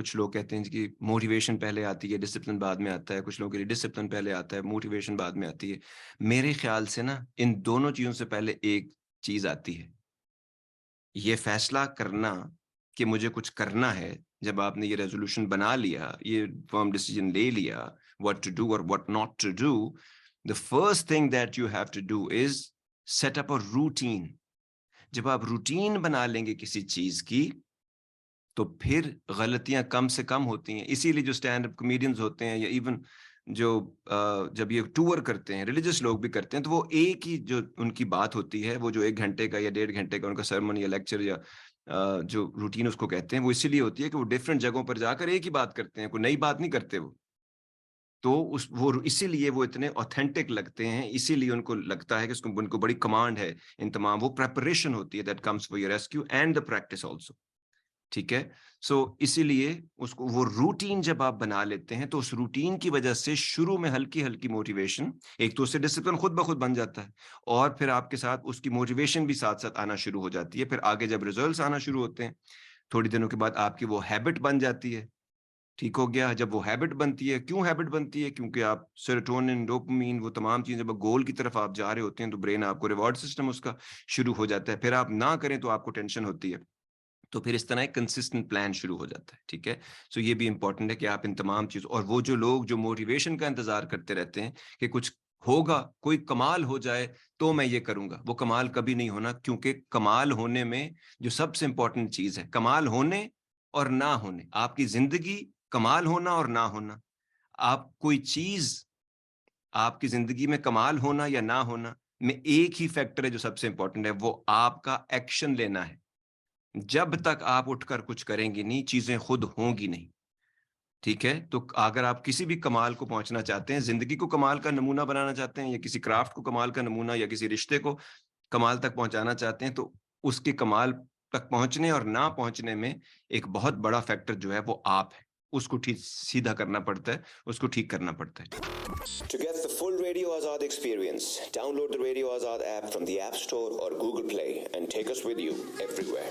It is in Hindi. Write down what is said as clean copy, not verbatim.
कुछ लोग कहते हैं कि मोटिवेशन पहले आती है, डिसिप्लिन बाद में आता है। कुछ लोगों के लिए डिसिप्लिन पहले आता है, मोटिवेशन बाद में आती है। मेरे ख्याल से ना इन दोनों चीज़ों से पहले एक चीज़ आती है, ये फैसला करना कि मुझे कुछ करना है। जब आपने ये रेज़ोल्यूशन बना लिया, ये फ़र्म डिसीज़न ले लिया, व्हाट टू डू और what not to do, the first thing that you have to do is set up a routine. जब आप रूटीन बना लेंगे किसी चीज़ की, तो फिर गलतियाँ कम से कम होती हैं। इसीलिए जो स्टैंड अप कॉमेडियंस होते हैं या इवन जो जब ये टूर करते हैं, रिलीजियस लोग भी करते हैं, तो वो एक ही जो उनकी बात होती है, वो जो 1 घंटे का या 1.5 घंटे का उनका sermon या लेक्चर या जो रूटीन उसको कहते हैं, वो इसीलिए होती है कि वो डिफरेंट जगहों पर जाकर एक ही बात करते हैं, कोई नई बात नहीं करते वो। तो उस वो इसीलिए वो इतने ऑथेंटिक लगते हैं, इसीलिए उनको लगता है कि उसको उनको बड़ी कमांड है इन तमाम वो प्रिपरेशन होती है that comes for your rescue and the practice also. ठीक है? सो इसीलिए उसको वो रूटीन जब आप बना लेते हैं, तो उस रूटीन की वजह से शुरू में हल्की-हल्की मोटिवेशन, एक तो उससे डिसिप्लिन खुद ब खुद बन जाता है और फिर आपके साथ उसकी मोटिवेशन भी साथ-साथ आना शुरू हो जाती है। फिर आगे जब रिजल्ट्स आना शुरू होते हैं, थोड़ी दिनों के बाद आपकी वो हैबिट बन जाती है। ठीक हो गया? जब वो हैबिट बनती है, क्यों हैबिट बनती है? क्योंकि आप सेरोटोनिन, डोपामाइन वो तमाम चीज़ें जब गोल की तरफ आप जा रहे होते हैं, तो ब्रेन आपको रिवार्ड सिस्टम उसका शुरू हो जाता है। फिर आप ना करें तो आपको टेंशन होती है। तो फिर इस तरह एक कंसिस्टेंट प्लान शुरू हो जाता है, ठीक है? सो ये भी इम्पोर्टेंट है कि आप इन तमाम चीज़ और वो जो लोग जो मोटिवेशन का इंतज़ार करते रहते हैं कि कुछ होगा, कोई कमाल हो जाए तो मैं ये करूँगा, वो कमाल कभी नहीं होना क्योंकि कमाल होने में जो सबसे इम्पोर्टेंट चीज़ है, कमाल होने और ना होने, आपकी ज़िंदगी कमाल होना और ना होना। आप कोई चीज़ आपकी ज़िंदगी में कमाल होना या ना होना में एक ही फैक्टर है जो सबसे इम्पोर्टेंट है, वो आपका एक्शन लेना है। जब तक आप उठकर कुछ करेंगे नहीं, चीज़ें खुद होंगी नहीं, ठीक है? तो अगर आप किसी भी कमाल को पहुँचना चाहते हैं, ज़िंदगी को कमाल का नमूना बनाना चाहते हैं या किसी क्राफ्ट को कमाल का नमूना या किसी रिश्ते को कमाल तक पहुँचाना चाहते हैं, तो उसके कमाल तक पहुँचने और ना पहुँचने में एक बहुत बड़ा फैक्टर जो है वो आप हैं। उसको ठीक सीधा करना पड़ता है, उसको ठीक करना पड़ता है। To get the full Radio Azad experience, download the Radio Azad app from the App Store or Google Play and take us with you everywhere.